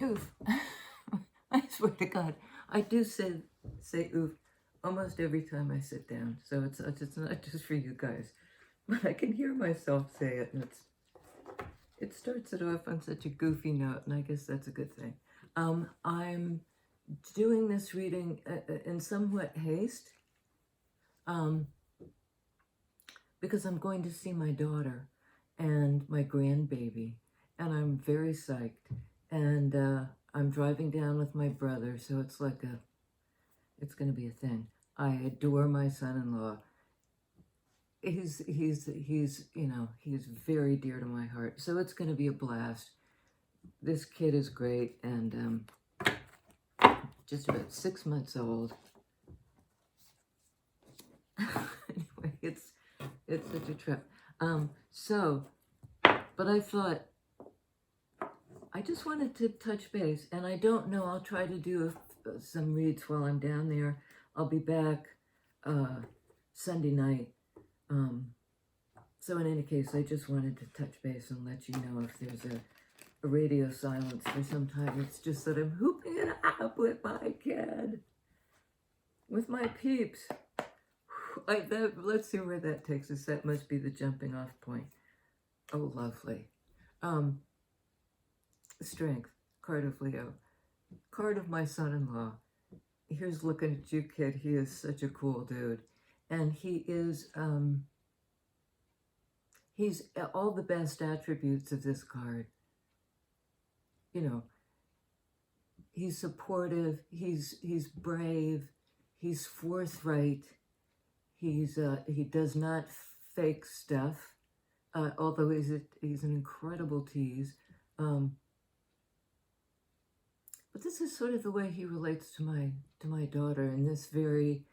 oof. I swear to God, I do say oof almost every time I sit down. So it's not just for you guys, but I can hear myself say it, and it starts it off on such a goofy note, and I guess that's a good thing. I'm doing this reading in somewhat haste, because I'm going to see my daughter and my grandbaby, and I'm very psyched. And I'm driving down with my brother, so it's like it's going to be a thing. I adore my son-in-law. He's very dear to my heart, so it's going to be a blast. This kid is great, and just about 6 months old. Anyway, it's such a trip. But I thought I just wanted to touch base, and I don't know. I'll try to do some reads while I'm down there. I'll be back Sunday night. So in any case, I just wanted to touch base and let you know if there's a radio silence for some time. It's just that I'm hooping it up with my kid, with my peeps. Let's see where that takes us. That must be the jumping off point. Oh, lovely. Strength, card of Leo, card of my son-in-law. Here's looking at you, kid. He is such a cool dude, and he is he's all the best attributes of this card. You know, he's supportive, he's brave, he's forthright, he does not fake stuff, although he's an incredible tease. But this is sort of the way he relates to my daughter, in this very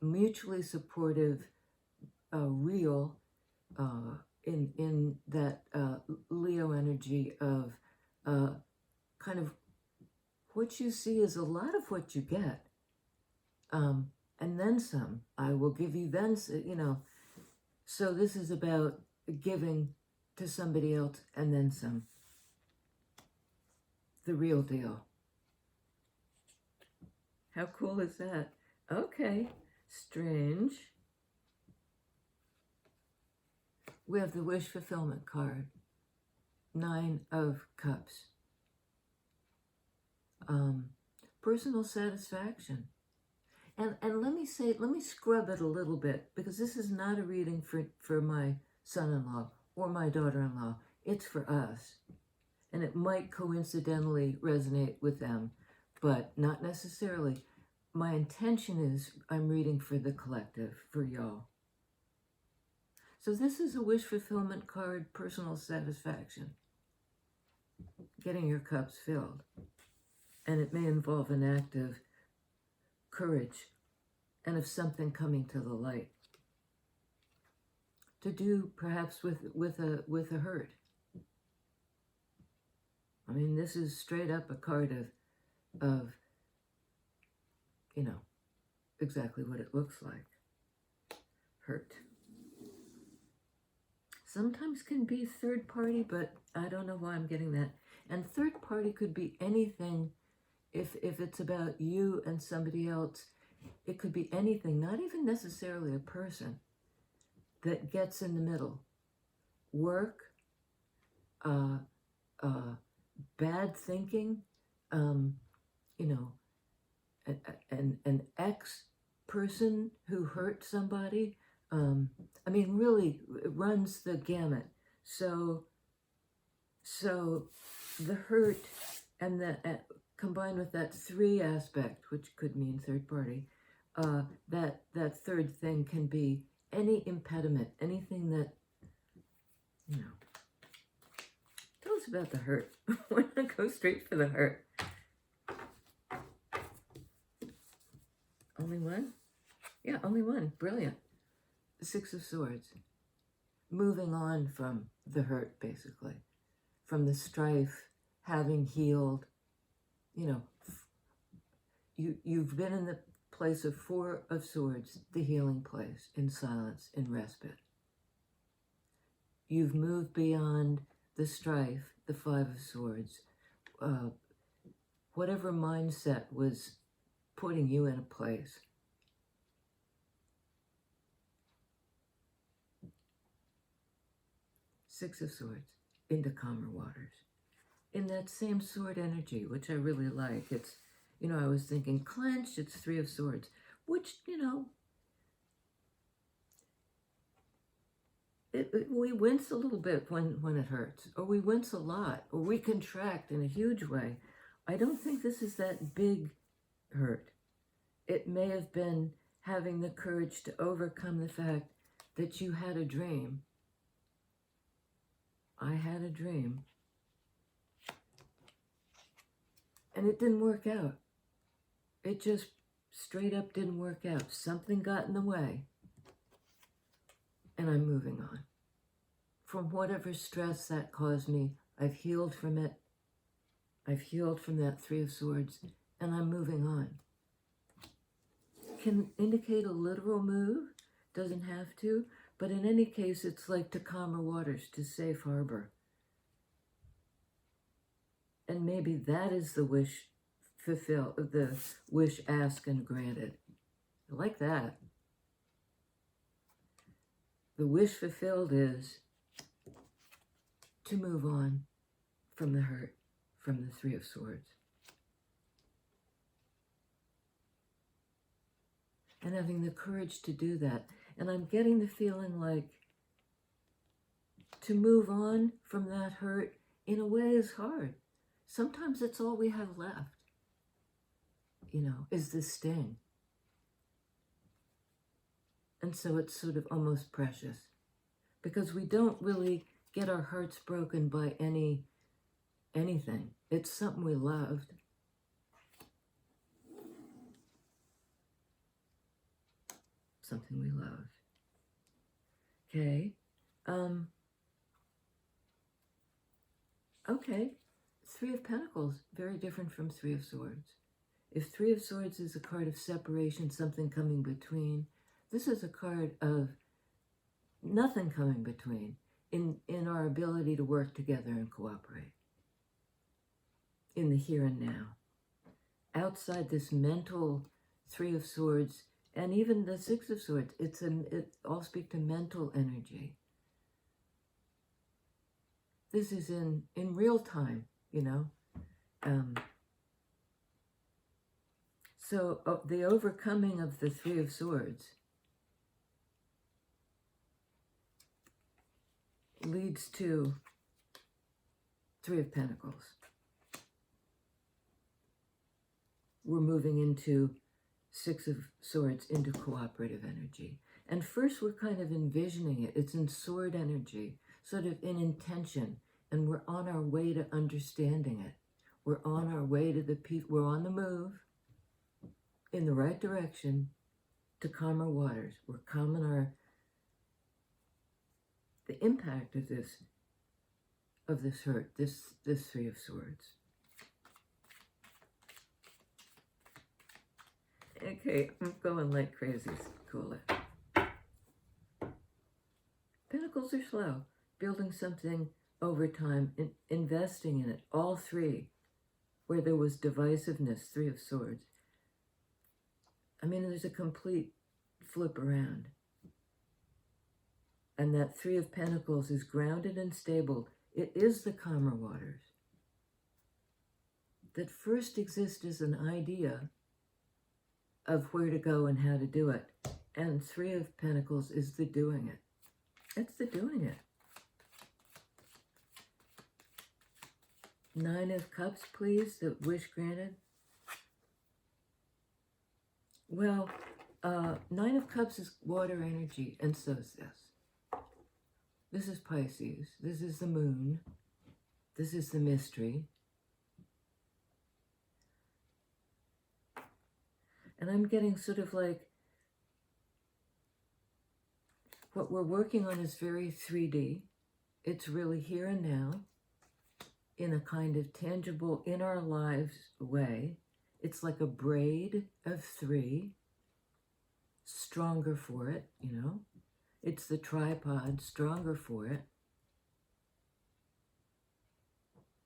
mutually supportive, real, in that Leo energy of kind of what you see is a lot of what you get, and then some. I will give you then, so this is about giving to somebody else and then some. The real deal. How cool is that? Okay, strange. We have the wish fulfillment card. 9 of Cups. Personal satisfaction. And let me scrub it a little bit, because this is not a reading for my son-in-law or my daughter-in-law. It's for us. And it might coincidentally resonate with them, but not necessarily. My intention is I'm reading for the collective, for y'all. So this is a wish fulfillment card, personal satisfaction. Getting your cups filled. And it may involve an act of courage and of something coming to the light. To do perhaps with a hurt. I mean, this is straight up a card of exactly what it looks like. Hurt. Sometimes can be third party, but I don't know why I'm getting that. And third party could be anything. If it's about you and somebody else, it could be anything, not even necessarily a person, that gets in the middle. Work, bad thinking, an ex-person who hurt somebody. I mean, really, it runs the gamut. So the hurt and the combined with that 3 aspect, which could mean third party, that third thing can be any impediment, anything that, Tell us about the hurt. Why not go straight for the hurt? Only one? Yeah, only one. Brilliant. The 6 of Swords. Moving on from the hurt, basically. From the strife, having healed. You've been in the place of 4 of Swords, the healing place, in silence, in respite. You've moved beyond the strife, the Five of Swords, whatever mindset was putting you in a place. Six of Swords, into calmer waters. In that same sword energy, which I really like. It's, I was thinking clenched, it's Three of Swords, which, we wince a little bit when it hurts, or we wince a lot, or we contract in a huge way. I don't think this is that big hurt. It may have been having the courage to overcome the fact that you had a dream. I had a dream. And it didn't work out. It just straight up didn't work out. Something got in the way. And I'm moving on. From whatever stress that caused me, I've healed from it. I've healed from that Three of Swords, and I'm moving on. Can indicate a literal move, doesn't have to, but in any case, it's like to calmer waters, to safe harbor. And maybe that is the wish fulfilled, the wish asked and granted. I like that. The wish fulfilled is to move on from the hurt, from the Three of Swords. And having the courage to do that. And I'm getting the feeling like to move on from that hurt in a way is hard. Sometimes it's all we have left, is the sting. And so it's sort of almost precious because we don't really get our hearts broken by anything. It's something we loved. Something we loved. Okay. Okay. Three of Pentacles, very different from Three of Swords. If Three of Swords is a card of separation, something coming between, this is a card of nothing coming between in our ability to work together and cooperate in the here and now. Outside this mental Three of Swords and even the Six of Swords, it all speak to mental energy. This is in real time, So the overcoming of the Three of Swords leads to Three of Pentacles. We're moving into Six of Swords, into cooperative energy. And first we're kind of envisioning it. It's in sword energy, sort of in intention. And we're on our way to understanding it. We're on our way to we're on the move in the right direction to calmer waters. We're calming the impact of this hurt, this Three of Swords. Okay, I'm going like crazy. Cool it. Pentacles are slow. Building something over time, investing in it. All three, where there was divisiveness, Three of Swords. I mean, there's a complete flip around. And that Three of Pentacles is grounded and stable. It is the calmer waters that first exist as an idea of where to go and how to do it. And Three of Pentacles is the doing it. It's the doing it. Nine of Cups, please, the wish granted. Well, Nine of Cups is water energy, and so is this. This is Pisces. This is the moon. This is the mystery. And I'm getting sort of like, what we're working on is very 3D. It's really here and now, in a kind of tangible, in our lives way. It's like a braid of three, stronger for it, It's the tripod, stronger for it.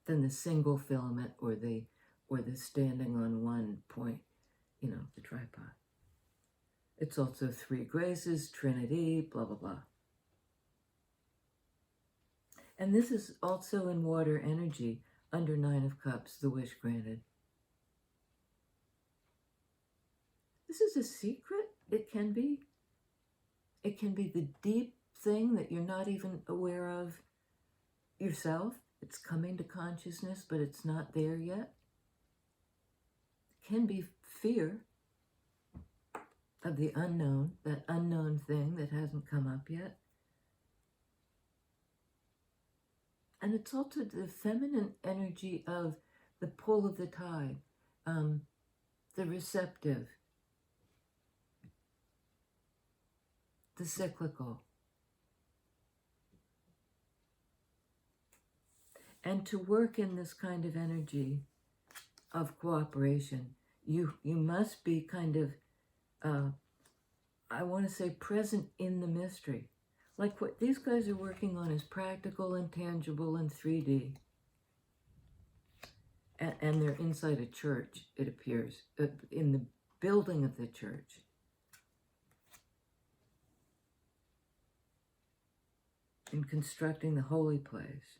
than the single filament or the standing on one point, you know, the tripod. It's also 3 graces, Trinity, blah, blah, blah. And this is also in water energy, under 9 of Cups, the wish granted. This is a secret. It can be. It can be the deep thing that you're not even aware of yourself. It's coming to consciousness, but it's not there yet. It can be fear of the unknown, that unknown thing that hasn't come up yet. And it's also the feminine energy of the pull of the tide, the receptive, the cyclical. And to work in this kind of energy of cooperation, you must be kind of, I want to say, present in the mystery. Like what these guys are working on is practical and tangible and 3D. And they're inside a church, it appears, in the building of the church. In constructing the holy place.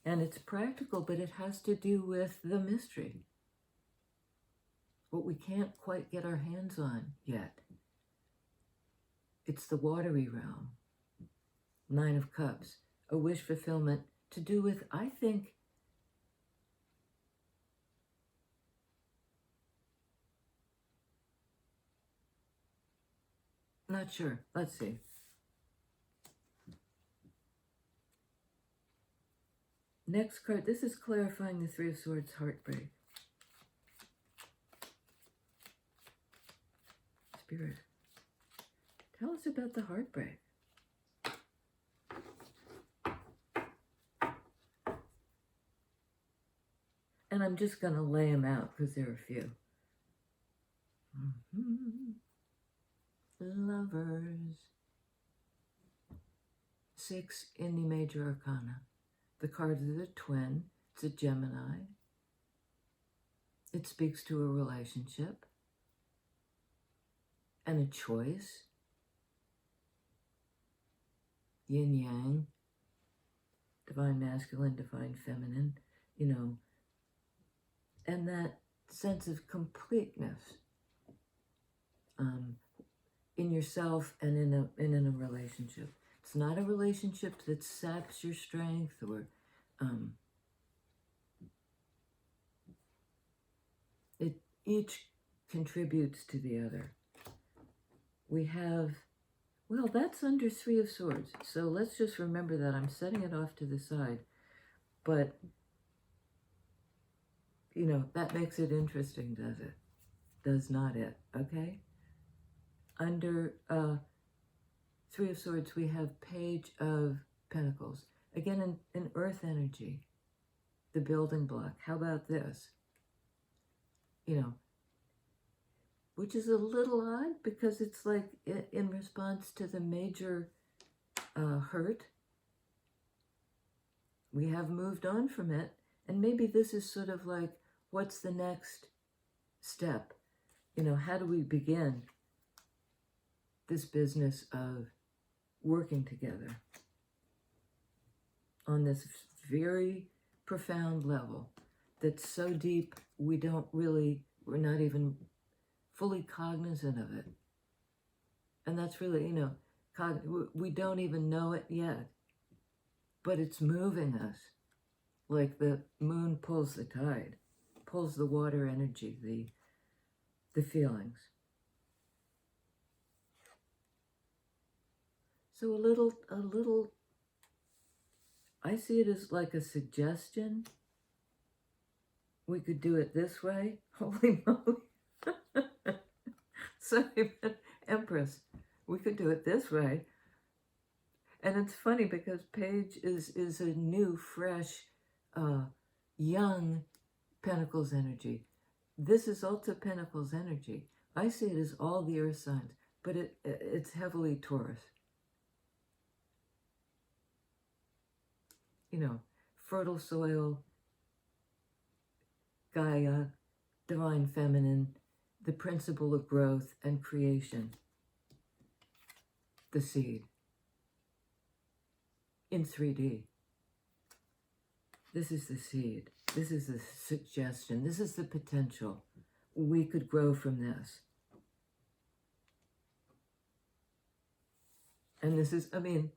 And it's practical, but it has to do with the mystery. What we can't quite get our hands on yet. It's the watery realm. 9 of Cups, a wish fulfillment to do with, I think, not sure. Let's see. Next card, this is clarifying the 3 of Swords, heartbreak. Spirit, tell us about the heartbreak. And I'm just going to lay them out because there are a few. Lovers. 6 in the major arcana. The card is a twin. It's a Gemini. It speaks to a relationship and a choice. Yin yang, divine masculine, divine feminine, you know, and that sense of completeness in yourself and in a relationship. It's not a relationship that saps your strength or it each contributes to the other. We have, well, that's under 3 of Swords. So let's just remember that. I'm setting it off to the side. But, you know, that makes it interesting, does it? Does not it, okay? Under 3 of Swords, we have Page of Pentacles. Again, in earth energy, the building block. How about this? You know, which is a little odd because it's like in response to the major hurt. We have moved on from it. And maybe this is sort of like, what's the next step? You know, how do we begin this business of working together on this very profound level that's so deep we're not even fully cognizant of it. And that's really, you know, we don't even know it yet, but it's moving us like the moon pulls the tide, pulls the water energy, the feelings. So a little, I see it as like a suggestion. We could do it this way. Holy moly. Sorry, Empress. We could do it this way. And it's funny because Page is a new, fresh, young Pentacles energy. This is also Pentacles energy. I see it as all the earth signs, but it's heavily Taurus. You know, fertile soil, Gaia, divine feminine, the principle of growth and creation, the seed, in 3D. This is the seed. This is the suggestion. This is the potential. We could grow from this. And this is, I mean,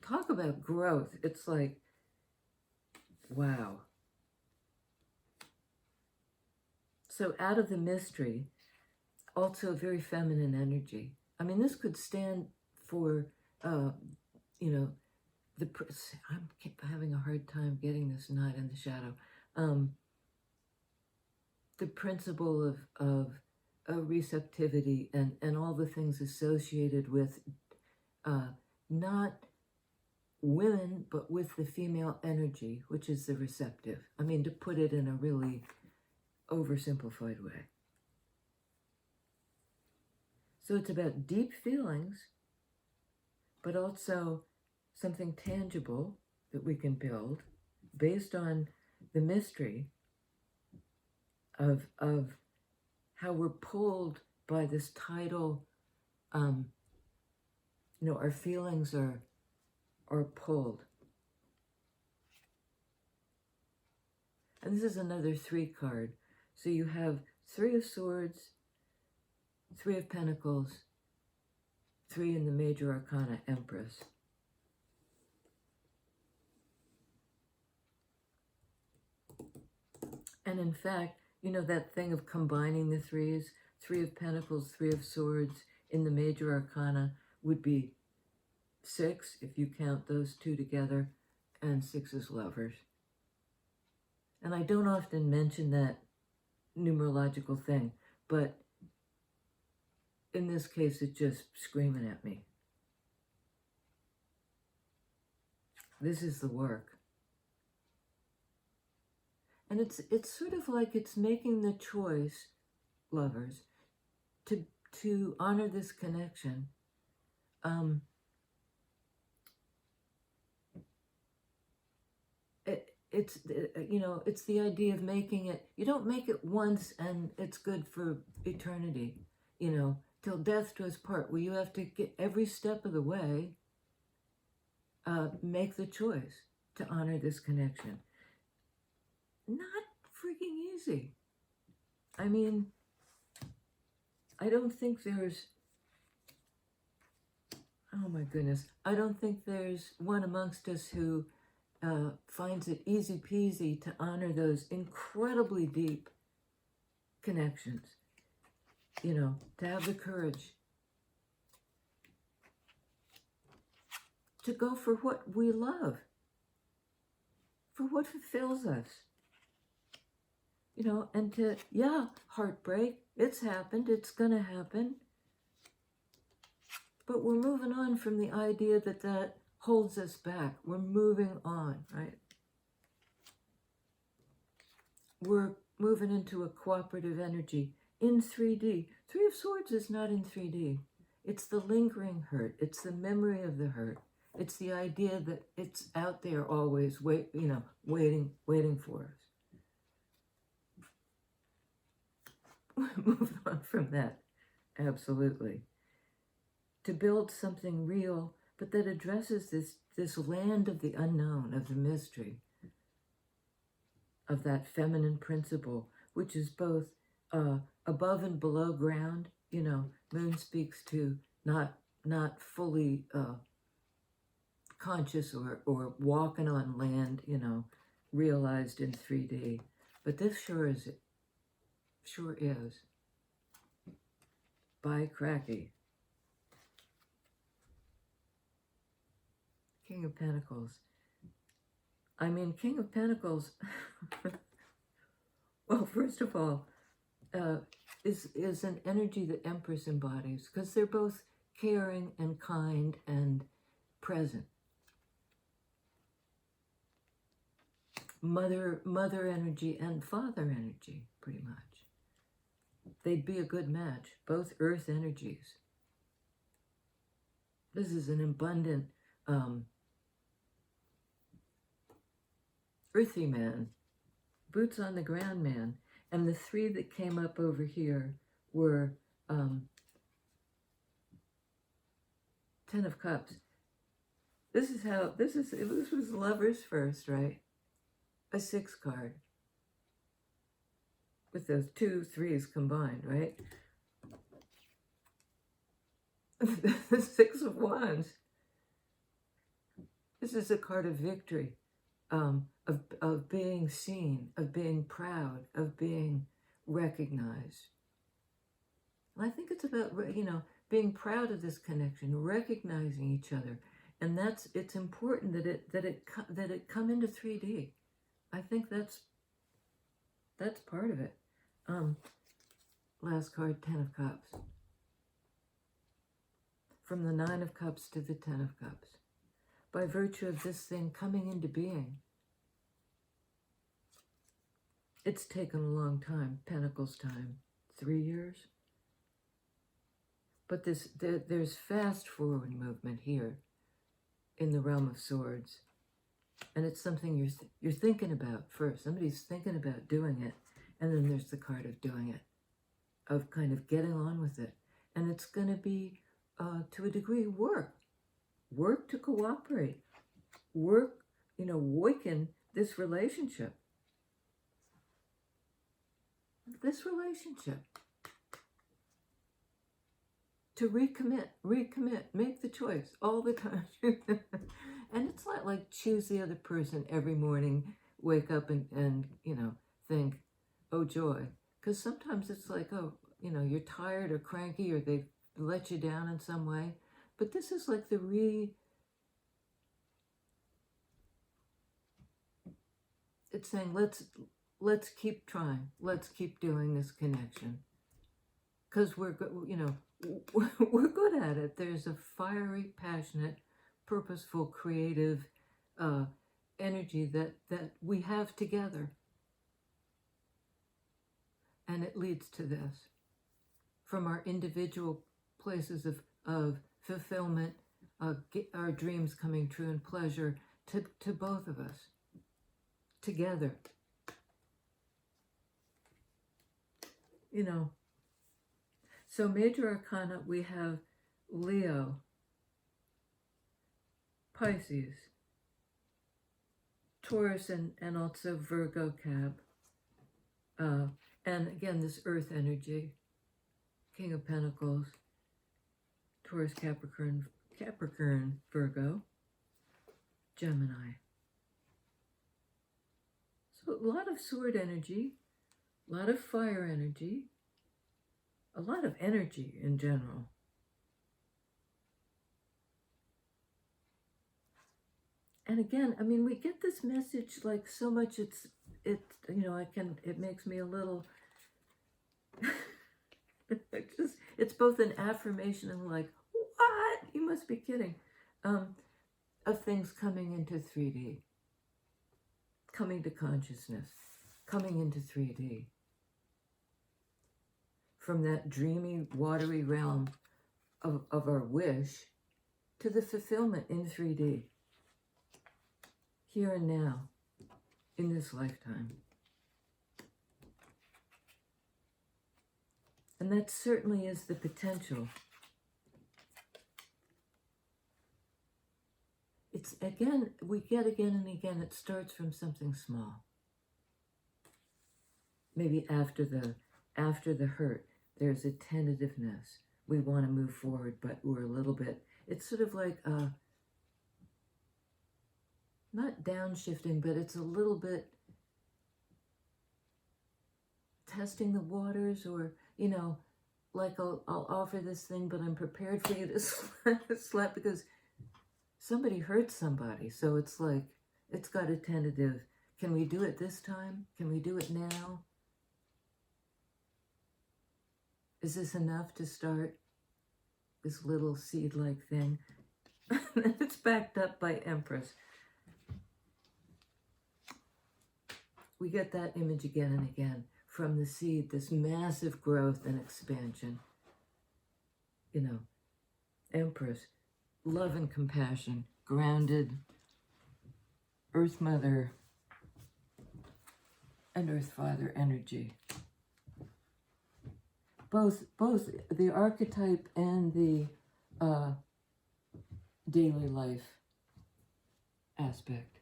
talk about growth. It's like, wow. So out of the mystery, also very feminine energy. I mean, this could stand for, you know, I'm having a hard time getting this knot in the shadow. The principle of receptivity and all the things associated with not women, but with the female energy, which is the receptive. I mean, to put it in a really oversimplified way. So it's about deep feelings, but also something tangible that we can build based on the mystery of how we're pulled by this tidal, you know, our feelings are pulled. And this is another 3 card. So you have 3 of Swords, 3 of Pentacles, 3 in the Major Arcana, Empress. And in fact, you know that thing of combining the 3s, 3 of Pentacles, 3 of Swords in the Major Arcana would be 6 if you count those 2 together, and 6 is Lovers. And I don't often mention that numerological thing, but in this case, it's just screaming at me. This is the work. And it's sort of like it's making the choice, lovers, to honor this connection. It's you know, it's the idea of making it. You don't make it once and it's good for eternity. You know, till death do us part. Where you have to get every step of the way. Make the choice to honor this connection. Not freaking easy. I mean, I don't think there's, oh my goodness, I don't think there's one amongst us who finds it easy peasy to honor those incredibly deep connections. You know, to have the courage to go for what we love, for what fulfills us. You know, and to, yeah, heartbreak, it's happened, it's gonna happen. But we're moving on from the idea that that holds us back. We're moving on, right? We're moving into a cooperative energy in 3D. 3 of Swords is not in 3D. It's the lingering hurt. It's the memory of the hurt. It's the idea that it's out there always, waiting for us. Moving on from that, absolutely. To build something real, but that addresses this land of the unknown, of the mystery, of that feminine principle, which is both above and below ground. You know, Moon speaks to not fully conscious or walking on land, you know, realized in 3D. But this sure is. By cracky. King of Pentacles. I mean, King of Pentacles, well, first of all, is an energy that Empress embodies, because they're both caring and kind and present. Mother energy and father energy, pretty much. They'd be a good match, both earth energies. This is an abundant earthy man, boots on the ground man. And the three that came up over here were Ten of Cups. This was lovers first, right? A 6 card. With those 2 3s combined, right? The 6 of Wands. This is a card of victory, of being seen, of being proud, of being recognized. And I think it's about, being proud of this connection, recognizing each other, and it's important that it come into 3D. I think that's part of it. Last card, 10 of Cups. From the 9 of Cups to the 10 of Cups. By virtue of this thing coming into being. It's taken a long time, Pentacles time, 3 years. But there's fast forward movement here in the realm of swords. And it's something you're thinking about first. Somebody's thinking about doing it. And then there's the card of doing it, of kind of getting on with it. And it's going to be, to a degree, work to cooperate, awaken this relationship. To recommit, make the choice all the time. And it's not like choose the other person every morning, wake up and think, oh, joy. Because sometimes it's like, oh, you're tired or cranky or they've let you down in some way. But this is like it's saying, let's keep trying. Let's keep doing this connection. Because we're good at it. There's a fiery, passionate, purposeful, creative energy that we have together. And it leads to this. From our individual places of fulfillment, our dreams coming true and pleasure, to both of us. Together. So major arcana, we have Leo, Pisces, Taurus, and also Virgo cab. And again, this earth energy, King of Pentacles, Taurus, Capricorn, Virgo, Gemini. So a lot of sword energy, a lot of fire energy, a lot of energy in general. And again, I mean, we get this message like so much. It makes me a little. It's both an affirmation and like, what? You must be kidding. Of things coming into 3D, coming to consciousness, coming into 3D. From that dreamy, watery realm of our wish to the fulfillment in 3D. Here and now, in this lifetime. And that certainly is the potential. It's again, we get again and again, it starts from something small. Maybe after the hurt, there's a tentativeness. We want to move forward, but we're a little bit, it's sort of like, not downshifting, but it's a little bit testing the waters, or, like I'll offer this thing, but I'm prepared for you to slap because somebody hurt somebody. So it's like, it's got a tentative, can we do it this time? Can we do it now? Is this enough to start this little seed-like thing? And it's backed up by Empress. We get that image again and again from the seed, this massive growth and expansion. Empress, love and compassion, grounded, Earth Mother, and Earth Father energy. Both the archetype and the daily life aspect.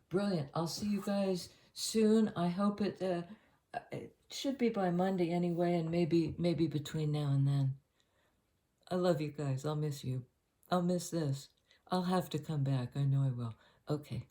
Brilliant. I'll see you guys soon. I hope it should be by Monday anyway, and maybe between now and then. I love you guys. I'll miss you. I'll miss this. I'll have to come back. I know I will. Okay.